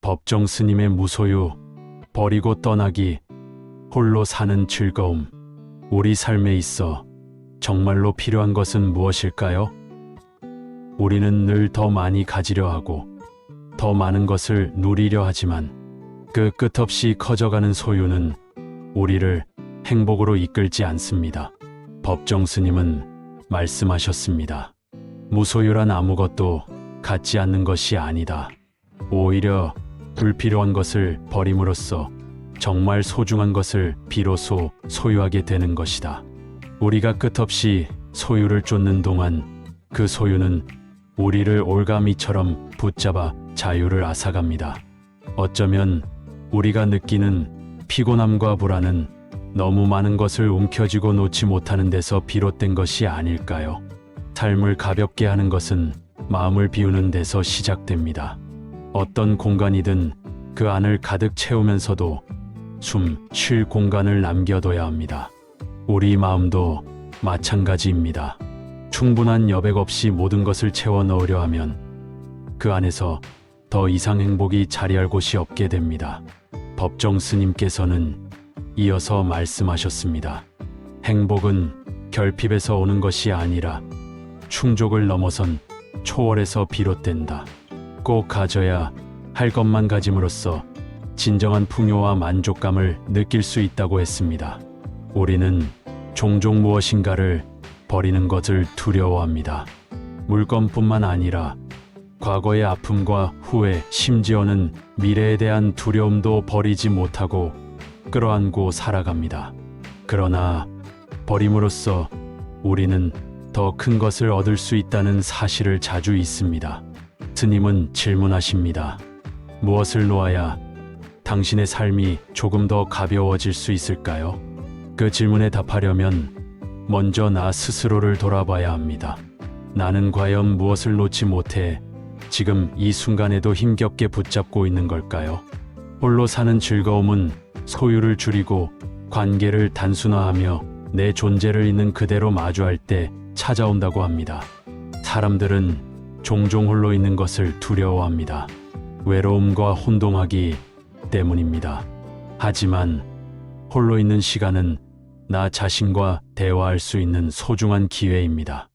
법정 스님의 무소유, 버리고 떠나기, 홀로 사는 즐거움. 우리 삶에 있어 정말로 필요한 것은 무엇일까요? 우리는 늘 더 많이 가지려 하고 더 많은 것을 누리려 하지만 그 끝없이 커져가는 소유는 우리를 행복으로 이끌지 않습니다. 법정 스님은 말씀하셨습니다. 무소유란 아무것도 갖지 않는 것이 아니다. 오히려 불필요한 것을 버림으로써 정말 소중한 것을 비로소 소유하게 되는 것이다. 우리가 끝없이 소유를 쫓는 동안 그 소유는 우리를 올가미처럼 붙잡아 자유를 앗아갑니다. 어쩌면 우리가 느끼는 피곤함과 불안은 너무 많은 것을 움켜쥐고 놓지 못하는 데서 비롯된 것이 아닐까요? 삶을 가볍게 하는 것은 마음을 비우는 데서 시작됩니다. 어떤 공간이든 그 안을 가득 채우면서도 숨 쉴 공간을 남겨둬야 합니다. 우리 마음도 마찬가지입니다. 충분한 여백 없이 모든 것을 채워 넣으려 하면 그 안에서 더 이상 행복이 자리할 곳이 없게 됩니다. 법정 스님께서는 이어서 말씀하셨습니다. 행복은 결핍에서 오는 것이 아니라 충족을 넘어선 초월에서 비롯된다. 꼭 가져야 할 것만 가짐으로써 진정한 풍요와 만족감을 느낄 수 있다고 했습니다. 우리는 종종 무엇인가를 버리는 것을 두려워합니다. 물건뿐만 아니라 과거의 아픔과 후회, 심지어는 미래에 대한 두려움도 버리지 못하고 끌어안고 살아갑니다. 그러나 버림으로써 우리는 더 큰 것을 얻을 수 있다는 사실을 자주 잊습니다. 스님은 질문하십니다. 무엇을 놓아야 당신의 삶이 조금 더 가벼워질 수 있을까요? 그 질문에 답하려면 먼저 나 스스로를 돌아봐야 합니다. 나는 과연 무엇을 놓지 못해 지금 이 순간에도 힘겹게 붙잡고 있는 걸까요? 홀로 사는 즐거움은 소유를 줄이고 관계를 단순화하며 내 존재를 있는 그대로 마주할 때 찾아온다고 합니다. 사람들은 종종 홀로 있는 것을 두려워합니다. 외로움과 혼동하기 때문입니다. 하지만 홀로 있는 시간은 나 자신과 대화할 수 있는 소중한 기회입니다.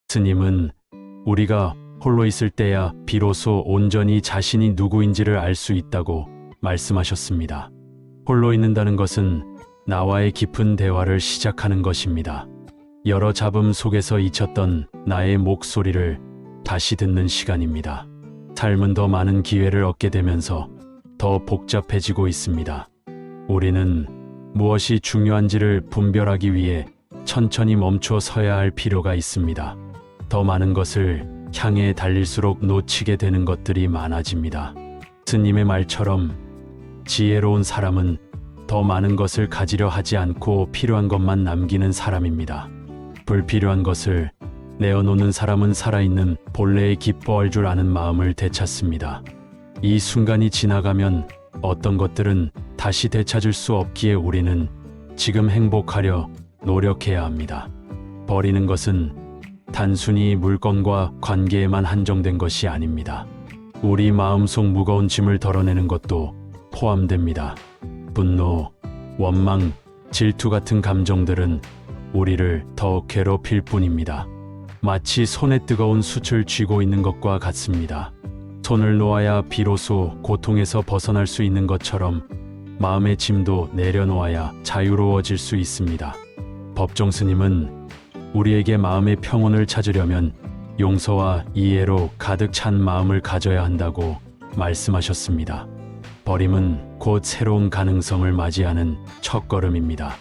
스님은 우리가 홀로 있을 때야 비로소 온전히 자신이 누구인지를 알 수 있다고 말씀하셨습니다. 홀로 있는다는 것은 나와의 깊은 대화를 시작하는 것입니다. 여러 잡음 속에서 잊혔던 나의 목소리를 다시 듣는 시간입니다. 삶은 더 많은 기회를 얻게 되면서 더 복잡해지고 있습니다. 우리는 무엇이 중요한지를 분별하기 위해 천천히 멈춰 서야 할 필요가 있습니다. 더 많은 것을 향해 달릴수록 놓치게 되는 것들이 많아집니다. 스님의 말처럼 지혜로운 사람은 더 많은 것을 가지려 하지 않고 필요한 것만 남기는 사람입니다. 불필요한 것을 내어놓는 사람은 살아있는 본래의 기뻐할 줄 아는 마음을 되찾습니다. 이 순간이 지나가면 어떤 것들은 다시 되찾을 수 없기에 우리는 지금 행복하려 노력해야 합니다. 버리는 것은 단순히 물건과 관계에만 한정된 것이 아닙니다. 우리 마음속 무거운 짐을 덜어내는 것도 포함됩니다. 분노, 원망, 질투 같은 감정들은 우리를 더 괴롭힐 뿐입니다. 마치 손에 뜨거운 숯을 쥐고 있는 것과 같습니다. 손을 놓아야 비로소 고통에서 벗어날 수 있는 것처럼 마음의 짐도 내려놓아야 자유로워질 수 있습니다. 법정 스님은 우리에게 마음의 평온을 찾으려면 용서와 이해로 가득 찬 마음을 가져야 한다고 말씀하셨습니다. 버림은 곧 새로운 가능성을 맞이하는 첫걸음입니다.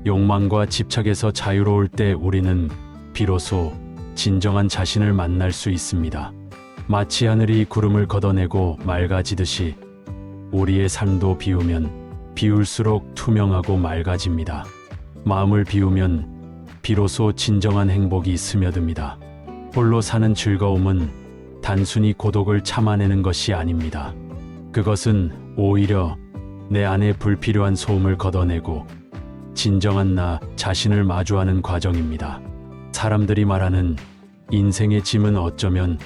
욕망과 집착에서 자유로울 때 우리는 비로소 진정한 자신을 만날 수 있습니다. 마치 하늘이 구름을 걷어내고 맑아지듯이 우리의 삶도 비우면 비울수록 투명하고 맑아집니다. 마음을 비우면 비로소 진정한 행복이 스며듭니다. 홀로 사는 즐거움은 단순히 고독을 참아내는 것이 아닙니다. 그것은 오히려 내 안에 불필요한 소음을 걷어내고 진정한 나 자신을 마주하는 과정입니다. 사람들이 말하는 인생의 짐은 어쩌면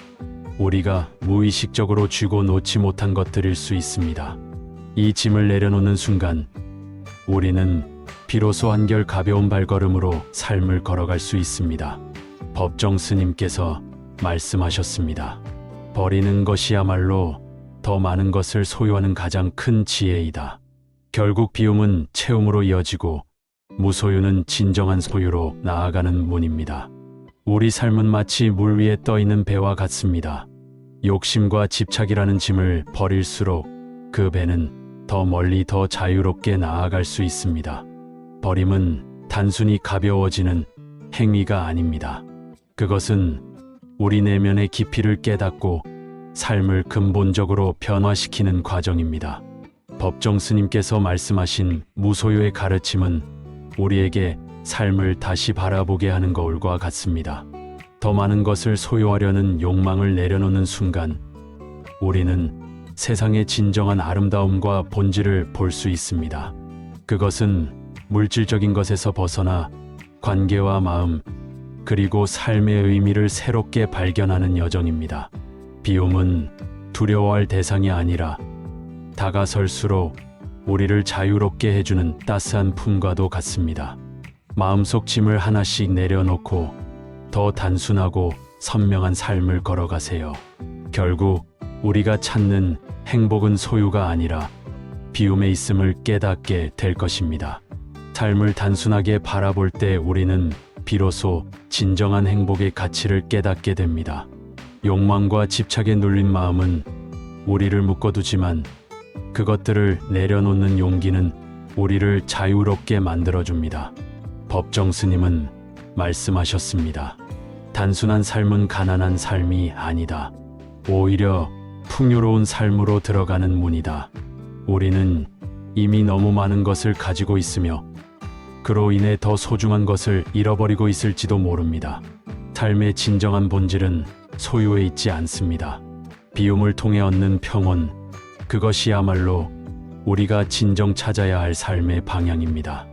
우리가 무의식적으로 쥐고 놓지 못한 것들일 수 있습니다. 이 짐을 내려놓는 순간 우리는 비로소 한결 가벼운 발걸음으로 삶을 걸어갈 수 있습니다. 법정 스님께서 말씀하셨습니다. 버리는 것이야말로 더 많은 것을 소유하는 가장 큰 지혜이다. 결국 비움은 채움으로 이어지고 무소유는 진정한 소유로 나아가는 문입니다. 우리 삶은 마치 물 위에 떠 있는 배와 같습니다. 욕심과 집착이라는 짐을 버릴수록 그 배는 더 멀리 더 자유롭게 나아갈 수 있습니다. 버림은 단순히 가벼워지는 행위가 아닙니다. 그것은 우리 내면의 깊이를 깨닫고 삶을 근본적으로 변화시키는 과정입니다. 법정 스님께서 말씀하신 무소유의 가르침은 우리에게 삶을 다시 바라보게 하는 거울과 같습니다. 더 많은 것을 소유하려는 욕망을 내려놓는 순간 우리는 세상의 진정한 아름다움과 본질을 볼 수 있습니다. 그것은 물질적인 것에서 벗어나 관계와 마음, 그리고 삶의 의미를 새롭게 발견하는 여정입니다. 비움은 두려워할 대상이 아니라 다가설수록 우리를 자유롭게 해주는 따스한 품과도 같습니다. 마음속 짐을 하나씩 내려놓고 더 단순하고 선명한 삶을 걸어가세요. 결국 우리가 찾는 행복은 소유가 아니라 비움에 있음을 깨닫게 될 것입니다. 삶을 단순하게 바라볼 때 우리는 비로소 진정한 행복의 가치를 깨닫게 됩니다. 욕망과 집착에 눌린 마음은 우리를 묶어두지만 그것들을 내려놓는 용기는 우리를 자유롭게 만들어줍니다. 법정 스님은 말씀하셨습니다. 단순한 삶은 가난한 삶이 아니다. 오히려 풍요로운 삶으로 들어가는 문이다. 우리는 이미 너무 많은 것을 가지고 있으며 그로 인해 더 소중한 것을 잃어버리고 있을지도 모릅니다. 삶의 진정한 본질은 소유에 있지 않습니다. 비움을 통해 얻는 평온, 그것이야말로 우리가 진정 찾아야 할 삶의 방향입니다.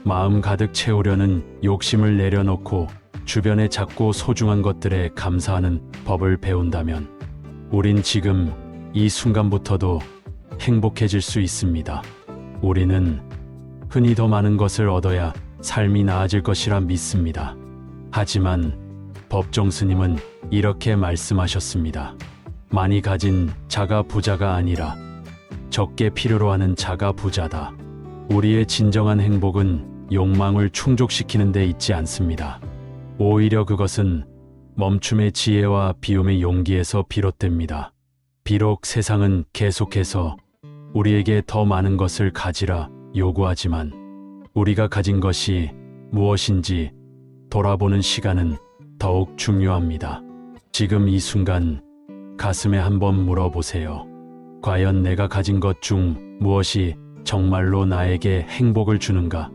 마음 가득 채우려는 욕심을 내려놓고 주변의 작고 소중한 것들에 감사하는 법을 배운다면 우린 지금 이 순간부터도 행복해질 수 있습니다. 우리는 흔히 더 많은 것을 얻어야 삶이 나아질 것이라 믿습니다. 하지만 법정 스님은 이렇게 말씀하셨습니다. 많이 가진 자가 부자가 아니라 적게 필요로 하는 자가 부자다. 우리의 진정한 행복은 욕망을 충족시키는 데 있지 않습니다. 오히려 그것은 멈춤의 지혜와 비움의 용기에서 비롯됩니다. 비록 세상은 계속해서 우리에게 더 많은 것을 가지라 요구하지만 우리가 가진 것이 무엇인지 돌아보는 시간은 더욱 중요합니다. 지금 이 순간 가슴에 한번 물어보세요. 과연 내가 가진 것 중 무엇이 정말로 나에게 행복을 주는가?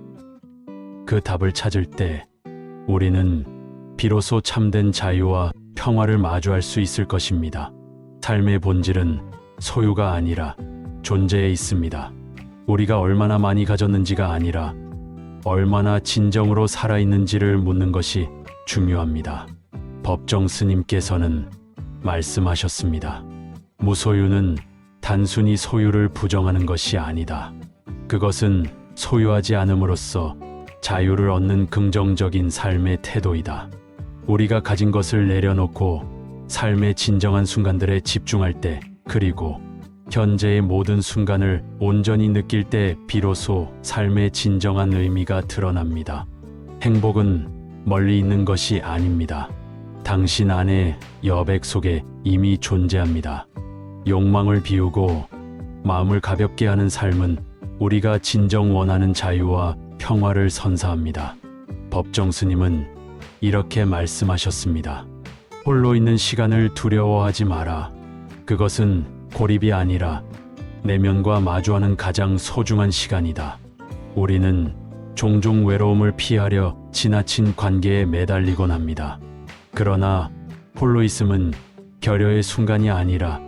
그 답을 찾을 때 우리는 비로소 참된 자유와 평화를 마주할 수 있을 것입니다. 삶의 본질은 소유가 아니라 존재에 있습니다. 우리가 얼마나 많이 가졌는지가 아니라 얼마나 진정으로 살아있는지를 묻는 것이 중요합니다. 법정 스님께서는 말씀하셨습니다. 무소유는 단순히 소유를 부정하는 것이 아니다. 그것은 소유하지 않음으로써 자유를 얻는 긍정적인 삶의 태도이다. 우리가 가진 것을 내려놓고 삶의 진정한 순간들에 집중할 때, 그리고 현재의 모든 순간을 온전히 느낄 때 비로소 삶의 진정한 의미가 드러납니다. 행복은 멀리 있는 것이 아닙니다. 당신 안의 여백 속에 이미 존재합니다. 욕망을 비우고 마음을 가볍게 하는 삶은 우리가 진정 원하는 자유와 평화를 선사합니다. 법정 스님은 이렇게 말씀하셨습니다. 홀로 있는 시간을 두려워하지 마라. 그것은 고립이 아니라 내면과 마주하는 가장 소중한 시간이다. 우리는 종종 외로움을 피하려 지나친 관계에 매달리곤 합니다. 그러나 홀로 있음은 결여의 순간이 아니라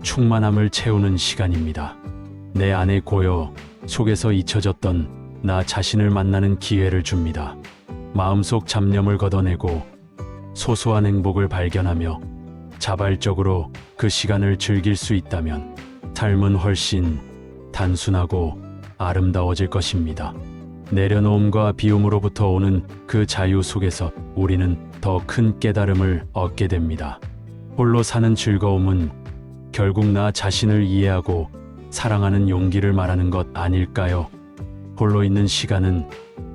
충만함을 채우는 시간입니다. 내 안의 고요 속에서 잊혀졌던 나 자신을 만나는 기회를 줍니다. 마음속 잡념을 걷어내고 소소한 행복을 발견하며 자발적으로 그 시간을 즐길 수 있다면 삶은 훨씬 단순하고 아름다워질 것입니다. 내려놓음과 비움으로부터 오는 그 자유 속에서 우리는 더 큰 깨달음을 얻게 됩니다. 홀로 사는 즐거움은 결국 나 자신을 이해하고 사랑하는 용기를 말하는 것 아닐까요? 홀로 있는 시간은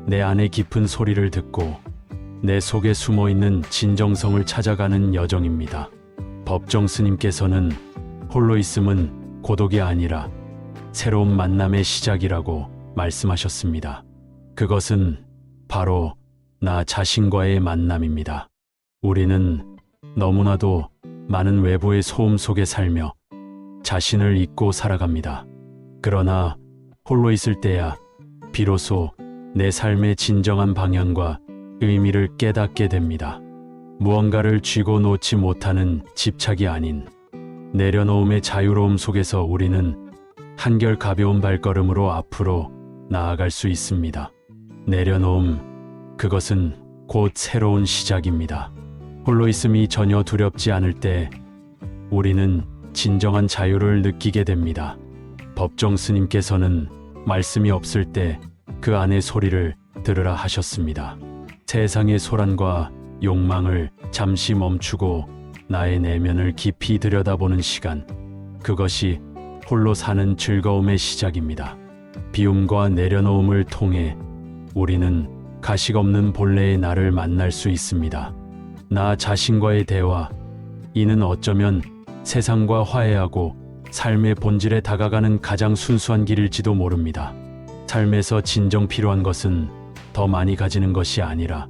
내 안의 깊은 소리를 듣고 내 속에 숨어 있는 진정성을 찾아가는 여정입니다. 법정 스님께서는 홀로 있음은 고독이 아니라 새로운 만남의 시작이라고 말씀하셨습니다. 그것은 바로 나 자신과의 만남입니다. 우리는 너무나도 많은 외부의 소음 속에 살며 자신을 잊고 살아갑니다. 그러나 홀로 있을 때야 비로소 내 삶의 진정한 방향과 의미를 깨닫게 됩니다. 무언가를 쥐고 놓지 못하는 집착이 아닌 내려놓음의 자유로움 속에서 우리는 한결 가벼운 발걸음으로 앞으로 나아갈 수 있습니다. 내려놓음, 그것은 곧 새로운 시작입니다. 홀로 있음이 전혀 두렵지 않을 때 우리는 진정한 자유를 느끼게 됩니다. 법정 스님께서는 말씀이 없을 때 그 안의 소리를 들으라 하셨습니다. 세상의 소란과 욕망을 잠시 멈추고 나의 내면을 깊이 들여다보는 시간, 그것이 홀로 사는 즐거움의 시작입니다. 비움과 내려놓음을 통해 우리는 가식 없는 본래의 나를 만날 수 있습니다. 나 자신과의 대화, 이는 어쩌면 세상과 화해하고 삶의 본질에 다가가는 가장 순수한 길일지도 모릅니다. 삶에서 진정 필요한 것은 더 많이 가지는 것이 아니라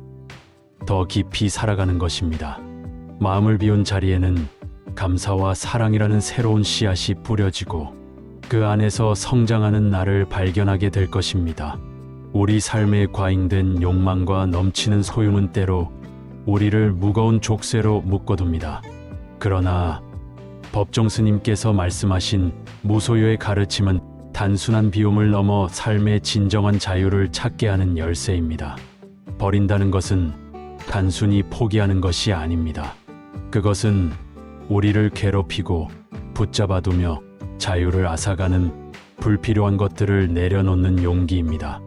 더 깊이 살아가는 것입니다. 마음을 비운 자리에는 감사와 사랑이라는 새로운 씨앗이 뿌려지고 그 안에서 성장하는 나를 발견하게 될 것입니다. 우리 삶에 과잉된 욕망과 넘치는 소유는 때로 우리를 무거운 족쇄로 묶어둡니다. 그러나 법정 스님께서 말씀하신 무소유의 가르침은 단순한 비움을 넘어 삶의 진정한 자유를 찾게 하는 열쇠입니다. 버린다는 것은 단순히 포기하는 것이 아닙니다. 그것은 우리를 괴롭히고 붙잡아두며 자유를 앗아가는 불필요한 것들을 내려놓는 용기입니다.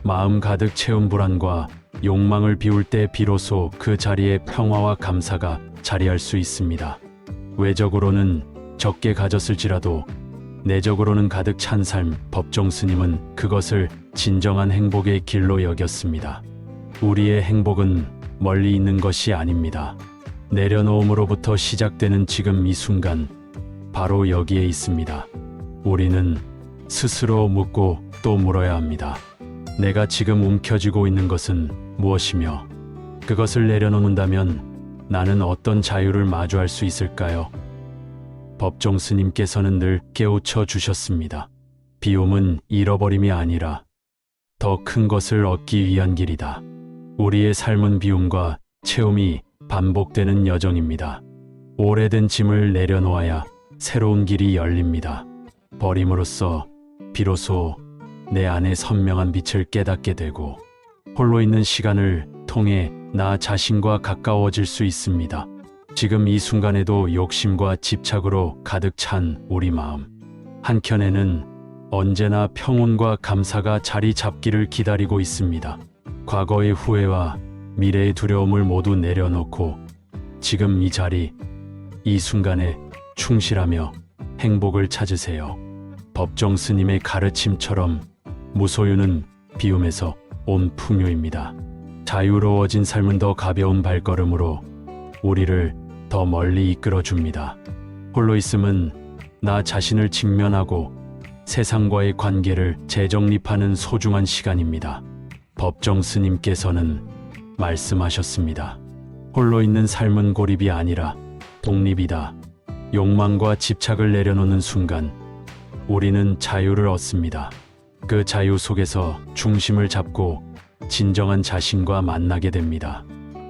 마음 가득 채운 불안과 욕망을 비울 때 비로소 그 자리에 평화와 감사가 자리할 수 있습니다. 외적으로는 적게 가졌을지라도 내적으로는 가득 찬 삶, 법정 스님은 그것을 진정한 행복의 길로 여겼습니다. 우리의 행복은 멀리 있는 것이 아닙니다. 내려놓음으로부터 시작되는 지금 이 순간, 바로 여기에 있습니다. 우리는 스스로 묻고 또 물어야 합니다. 내가 지금 움켜쥐고 있는 것은 무엇이며 그것을 내려놓는다면 나는 어떤 자유를 마주할 수 있을까요? 법정 스님께서는 늘 깨우쳐 주셨습니다. 비움은 잃어버림이 아니라 더 큰 것을 얻기 위한 길이다. 우리의 삶은 비움과 채움이 반복되는 여정입니다. 오래된 짐을 내려놓아야 새로운 길이 열립니다. 버림으로써 비로소 내 안의 선명한 빛을 깨닫게 되고 홀로 있는 시간을 통해 나 자신과 가까워질 수 있습니다. 지금 이 순간에도 욕심과 집착으로 가득 찬 우리 마음, 한켠에는 언제나 평온과 감사가 자리 잡기를 기다리고 있습니다. 과거의 후회와 미래의 두려움을 모두 내려놓고 지금 이 자리, 이 순간에 충실하며 행복을 찾으세요. 법정 스님의 가르침처럼 무소유는 비움에서 온 풍요입니다. 자유로워진 삶은 더 가벼운 발걸음으로 우리를 더 멀리 이끌어줍니다. 홀로 있음은 나 자신을 직면하고 세상과의 관계를 재정립하는 소중한 시간입니다. 법정 스님께서는 말씀하셨습니다. 홀로 있는 삶은 고립이 아니라 독립이다. 욕망과 집착을 내려놓는 순간 우리는 자유를 얻습니다. 그 자유 속에서 중심을 잡고 진정한 자신과 만나게 됩니다.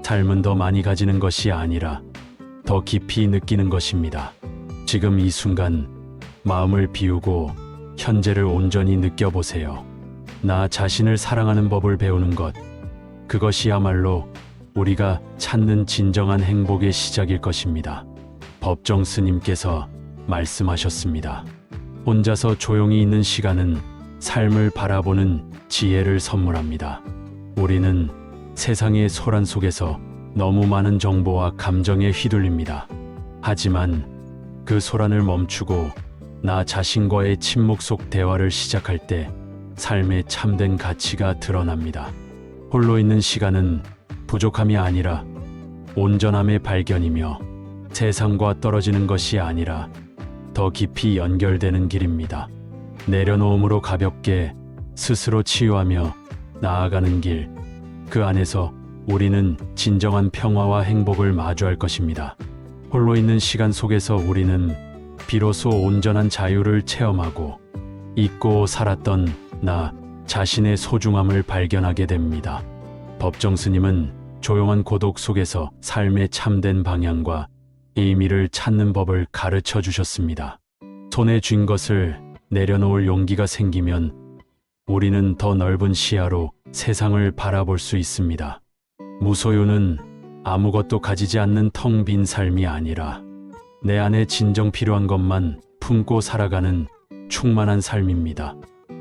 삶은 더 많이 가지는 것이 아니라 더 깊이 느끼는 것입니다. 지금 이 순간 마음을 비우고 현재를 온전히 느껴보세요. 나 자신을 사랑하는 법을 배우는 것, 그것이야말로 우리가 찾는 진정한 행복의 시작일 것입니다. 법정 스님께서 말씀하셨습니다. 혼자서 조용히 있는 시간은 삶을 바라보는 지혜를 선물합니다. 우리는 세상의 소란 속에서 너무 많은 정보와 감정에 휘둘립니다. 하지만 그 소란을 멈추고 나 자신과의 침묵 속 대화를 시작할 때 삶의 참된 가치가 드러납니다. 홀로 있는 시간은 부족함이 아니라 온전함의 발견이며 세상과 떨어지는 것이 아니라 더 깊이 연결되는 길입니다. 내려놓음으로 가볍게 스스로 치유하며 나아가는 길, 그 안에서 우리는 진정한 평화와 행복을 마주할 것입니다. 홀로 있는 시간 속에서 우리는 비로소 온전한 자유를 체험하고 잊고 살았던 나 자신의 소중함을 발견하게 됩니다. 법정 스님은 조용한 고독 속에서 삶의 참된 방향과 의미를 찾는 법을 가르쳐 주셨습니다. 손에 쥔 것을 내려놓을 용기가 생기면 우리는 더 넓은 시야로 세상을 바라볼 수 있습니다. 무소유는 아무것도 가지지 않는 텅 빈 삶이 아니라 내 안에 진정 필요한 것만 품고 살아가는 충만한 삶입니다.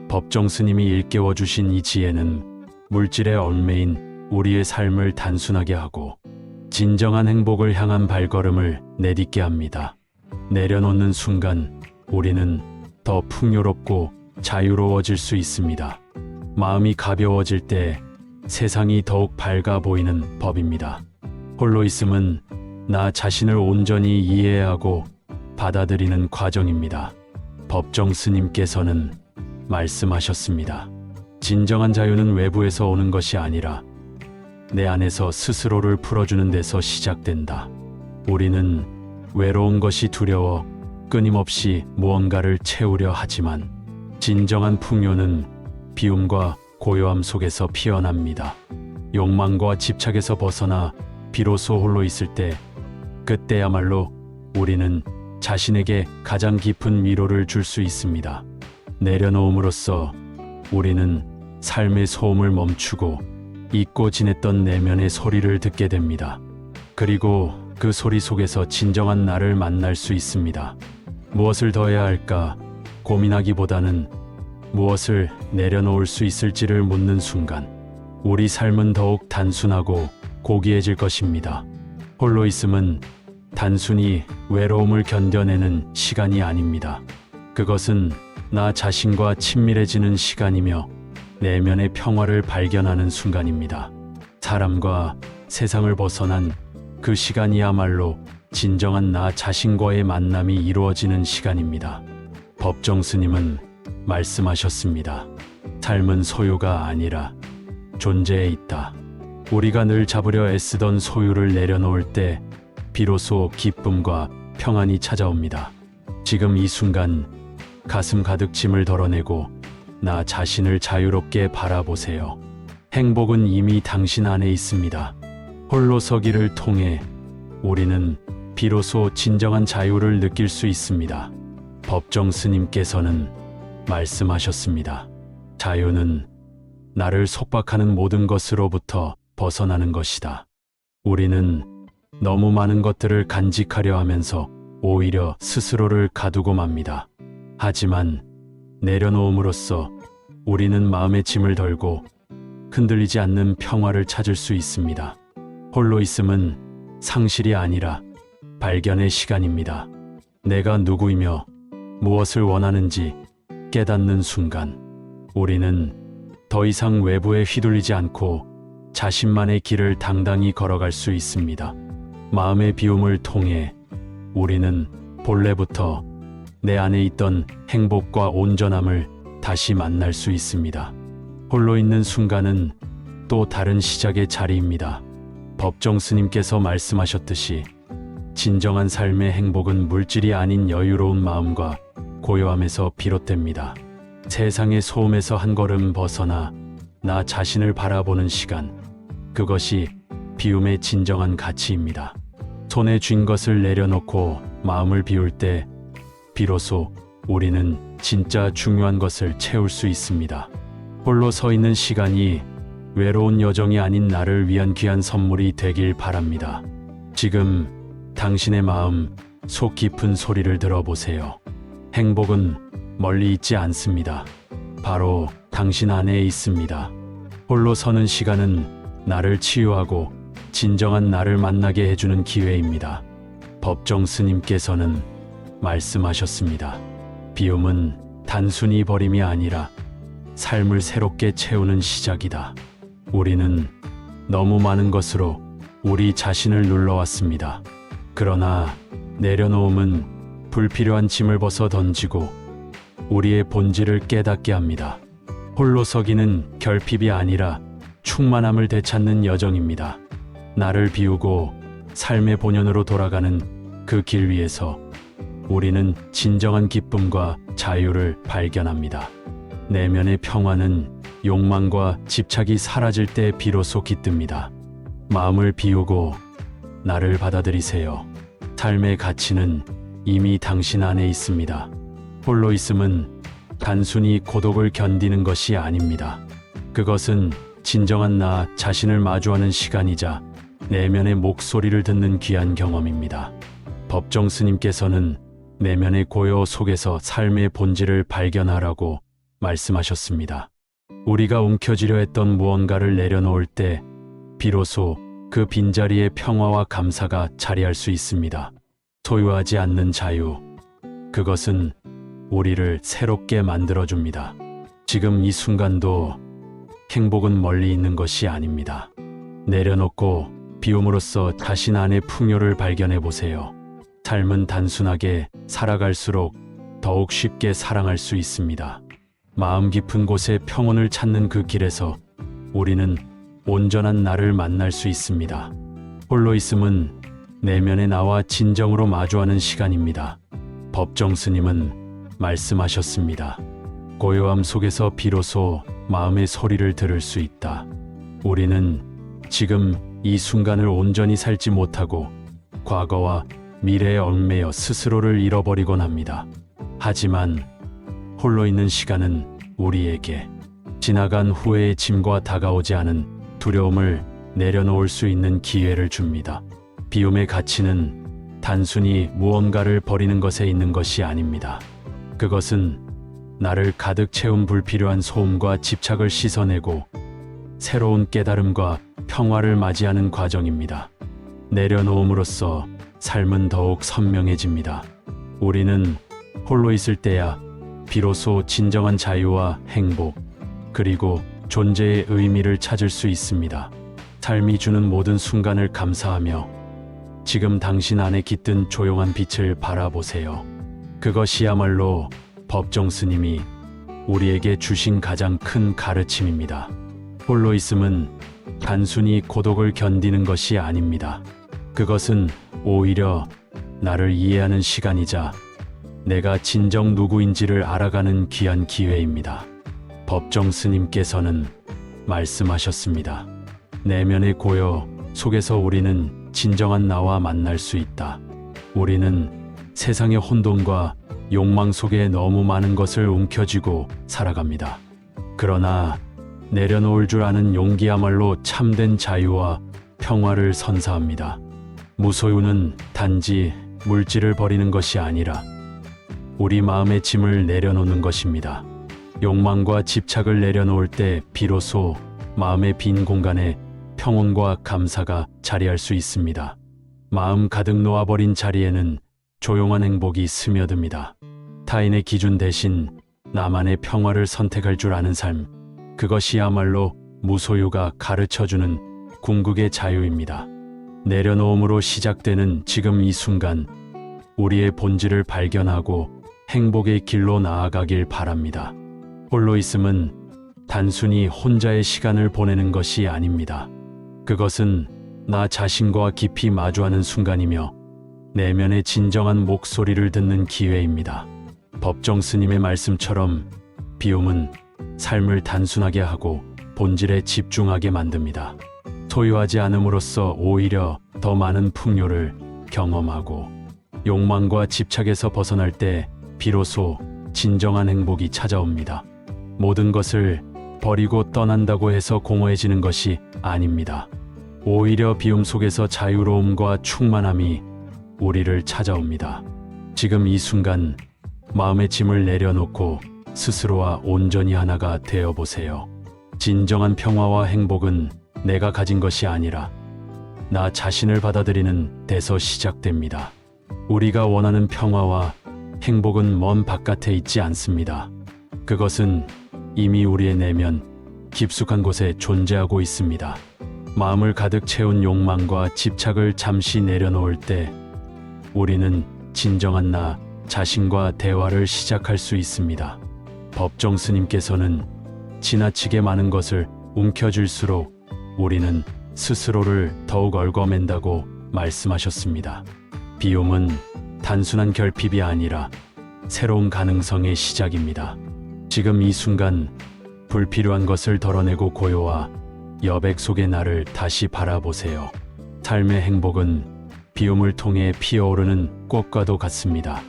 법정 스님이 일깨워 주신 이 지혜는 물질에 얽매인 우리의 삶을 단순하게 하고 진정한 행복을 향한 발걸음을 내딛게 합니다. 내려놓는 순간 우리는 더 풍요롭고 자유로워질 수 있습니다. 마음이 가벼워질 때 세상이 더욱 밝아 보이는 법입니다. 홀로 있음은 나 자신을 온전히 이해하고 받아들이는 과정입니다. 법정 스님께서는 말씀하셨습니다. 진정한 자유는 외부에서 오는 것이 아니라 내 안에서 스스로를 풀어주는 데서 시작된다. 우리는 외로운 것이 두려워 끊임없이 무언가를 채우려 하지만 진정한 풍요는 비움과 고요함 속에서 피어납니다. 욕망과 집착에서 벗어나 비로소 홀로 있을 때, 그때야말로 우리는 자신에게 가장 깊은 위로를 줄 수 있습니다. 내려놓음으로써 우리는 삶의 소음을 멈추고 잊고 지냈던 내면의 소리를 듣게 됩니다. 그리고 그 소리 속에서 진정한 나를 만날 수 있습니다. 무엇을 더 해야 할까 고민하기보다는 무엇을 내려놓을 수 있을지를 묻는 순간 우리 삶은 더욱 단순하고 고귀해질 것입니다. 홀로 있음은 단순히 외로움을 견뎌내는 시간이 아닙니다. 그것은 나 자신과 친밀해지는 시간이며 내면의 평화를 발견하는 순간입니다. 사람과 세상을 벗어난 그 시간이야말로 진정한 나 자신과의 만남이 이루어지는 시간입니다. 법정 스님은 말씀하셨습니다. 삶은 소유가 아니라 존재에 있다. 우리가 늘 잡으려 애쓰던 소유를 내려놓을 때 비로소 기쁨과 평안이 찾아옵니다. 지금 이 순간 가슴 가득 짐을 덜어내고 나 자신을 자유롭게 바라보세요. 행복은 이미 당신 안에 있습니다. 홀로 서기를 통해 우리는 비로소 진정한 자유를 느낄 수 있습니다. 법정 스님께서는 말씀하셨습니다. 자유는 나를 속박하는 모든 것으로부터 벗어나는 것이다. 우리는 너무 많은 것들을 간직하려 하면서 오히려 스스로를 가두고 맙니다. 하지만 내려놓음으로써 우리는 마음의 짐을 덜고 흔들리지 않는 평화를 찾을 수 있습니다. 홀로 있음은 상실이 아니라 발견의 시간입니다. 내가 누구이며 무엇을 원하는지 깨닫는 순간 우리는 더 이상 외부에 휘둘리지 않고 자신만의 길을 당당히 걸어갈 수 있습니다. 마음의 비움을 통해 우리는 본래부터 내 안에 있던 행복과 온전함을 다시 만날 수 있습니다. 홀로 있는 순간은 또 다른 시작의 자리입니다. 법정 스님께서 말씀하셨듯이 진정한 삶의 행복은 물질이 아닌 여유로운 마음과 고요함에서 비롯됩니다. 세상의 소음에서 한 걸음 벗어나 나 자신을 바라보는 시간, 그것이 비움의 진정한 가치입니다. 손에 쥔 것을 내려놓고 마음을 비울 때 비로소 우리는 진짜 중요한 것을 채울 수 있습니다. 홀로 서 있는 시간이 외로운 여정이 아닌 나를 위한 귀한 선물이 되길 바랍니다. 지금 당신의 마음, 속 깊은 소리를 들어보세요. 행복은 멀리 있지 않습니다. 바로 당신 안에 있습니다. 홀로 서는 시간은 나를 치유하고 진정한 나를 만나게 해주는 기회입니다. 법정 스님께서는 말씀하셨습니다. 비움은 단순히 버림이 아니라 삶을 새롭게 채우는 시작이다. 우리는 너무 많은 것으로 우리 자신을 눌러왔습니다. 그러나 내려놓음은 불필요한 짐을 벗어 던지고 우리의 본질을 깨닫게 합니다. 홀로 서기는 결핍이 아니라 충만함을 되찾는 여정입니다. 나를 비우고 삶의 본연으로 돌아가는 그 길 위에서 우리는 진정한 기쁨과 자유를 발견합니다. 내면의 평화는 욕망과 집착이 사라질 때 비로소 깃듭니다. 마음을 비우고 나를 받아들이세요. 삶의 가치는 이미 당신 안에 있습니다. 홀로 있음은 단순히 고독을 견디는 것이 아닙니다. 그것은 진정한 나 자신을 마주하는 시간이자 내면의 목소리를 듣는 귀한 경험입니다. 법정 스님께서는 내면의 고요 속에서 삶의 본질을 발견하라고 말씀하셨습니다. 우리가 움켜쥐려 했던 무언가를 내려놓을 때 비로소 그 빈자리에 평화와 감사가 자리할 수 있습니다. 소유하지 않는 자유, 그것은 우리를 새롭게 만들어줍니다. 지금 이 순간도 행복은 멀리 있는 것이 아닙니다. 내려놓고 비움으로써 자신 안의 풍요를 발견해 보세요. 삶은 단순하게 살아갈수록 더욱 쉽게 사랑할 수 있습니다. 마음 깊은 곳에 평온을 찾는 그 길에서 우리는 온전한 나를 만날 수 있습니다. 홀로 있음은 내면의 나와 진정으로 마주하는 시간입니다. 법정 스님은 말씀하셨습니다. 고요함 속에서 비로소 마음의 소리를 들을 수 있다. 우리는 지금 이 순간을 온전히 살지 못하고 과거와 미래에 얽매여 스스로를 잃어버리곤 합니다. 하지만 홀로 있는 시간은 우리에게 지나간 후회의 짐과 다가오지 않은 두려움을 내려놓을 수 있는 기회를 줍니다. 비움의 가치는 단순히 무언가를 버리는 것에 있는 것이 아닙니다. 그것은 나를 가득 채운 불필요한 소음과 집착을 씻어내고 새로운 깨달음과 평화를 맞이하는 과정입니다. 내려놓음으로써 삶은 더욱 선명해집니다. 우리는 홀로 있을 때야 비로소 진정한 자유와 행복, 그리고 존재의 의미를 찾을 수 있습니다. 삶이 주는 모든 순간을 감사하며 지금 당신 안에 깃든 조용한 빛을 바라보세요. 그것이야말로 법정 스님이 우리에게 주신 가장 큰 가르침입니다. 홀로 있음은 단순히 고독을 견디는 것이 아닙니다. 그것은 오히려 나를 이해하는 시간이자 내가 진정 누구인지를 알아가는 귀한 기회입니다. 법정 스님께서는 말씀하셨습니다. 내면의 고요 속에서 우리는 진정한 나와 만날 수 있다. 우리는 세상의 혼돈과 욕망 속에 너무 많은 것을 움켜쥐고 살아갑니다. 그러나 내려놓을 줄 아는 용기야말로 참된 자유와 평화를 선사합니다. 무소유는 단지 물질을 버리는 것이 아니라 우리 마음의 짐을 내려놓는 것입니다. 욕망과 집착을 내려놓을 때 비로소 마음의 빈 공간에 평온과 감사가 자리할 수 있습니다. 마음 가득 놓아버린 자리에는 조용한 행복이 스며듭니다. 타인의 기준 대신 나만의 평화를 선택할 줄 아는 삶, 그것이야말로 무소유가 가르쳐주는 궁극의 자유입니다. 내려놓음으로 시작되는 지금 이 순간, 우리의 본질을 발견하고 행복의 길로 나아가길 바랍니다. 홀로 있음은 단순히 혼자의 시간을 보내는 것이 아닙니다. 그것은 나 자신과 깊이 마주하는 순간이며 내면의 진정한 목소리를 듣는 기회입니다. 법정 스님의 말씀처럼 비움은 삶을 단순하게 하고 본질에 집중하게 만듭니다. 소유하지 않음으로써 오히려 더 많은 풍요를 경험하고 욕망과 집착에서 벗어날 때 비로소 진정한 행복이 찾아옵니다. 모든 것을 버리고 떠난다고 해서 공허해지는 것이 아닙니다. 오히려 비움 속에서 자유로움과 충만함이 우리를 찾아옵니다. 지금 이 순간 마음의 짐을 내려놓고 스스로와 온전히 하나가 되어 보세요. 진정한 평화와 행복은 내가 가진 것이 아니라 나 자신을 받아들이는 데서 시작됩니다. 우리가 원하는 평화와 행복은 먼 바깥에 있지 않습니다. 그것은 이미 우리의 내면 깊숙한 곳에 존재하고 있습니다. 마음을 가득 채운 욕망과 집착을 잠시 내려놓을 때 우리는 진정한 나 자신과 대화를 시작할 수 있습니다. 법정 스님께서는 지나치게 많은 것을 움켜쥘수록 우리는 스스로를 더욱 얽어맨다고 말씀하셨습니다. 비움은 단순한 결핍이 아니라 새로운 가능성의 시작입니다. 지금 이 순간 불필요한 것을 덜어내고 고요와 여백 속의 나를 다시 바라보세요. 삶의 행복은 비움을 통해 피어오르는 꽃과도 같습니다.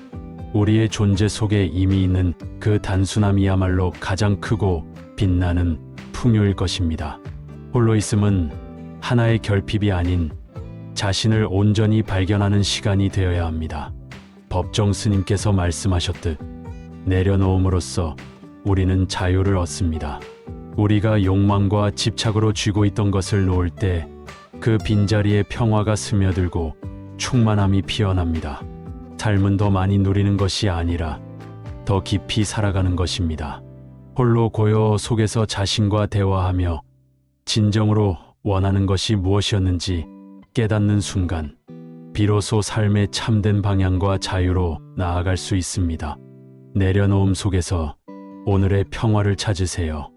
우리의 존재 속에 이미 있는 그 단순함이야말로 가장 크고 빛나는 풍요일 것입니다. 홀로 있음은 하나의 결핍이 아닌 자신을 온전히 발견하는 시간이 되어야 합니다. 법정 스님께서 말씀하셨듯 내려놓음으로써 우리는 자유를 얻습니다. 우리가 욕망과 집착으로 쥐고 있던 것을 놓을 때 그 빈자리에 평화가 스며들고 충만함이 피어납니다. 삶은 더 많이 누리는 것이 아니라 더 깊이 살아가는 것입니다. 홀로 고요 속에서 자신과 대화하며 진정으로 원하는 것이 무엇이었는지 깨닫는 순간 비로소 삶의 참된 방향과 자유로 나아갈 수 있습니다. 내려놓음 속에서 오늘의 평화를 찾으세요.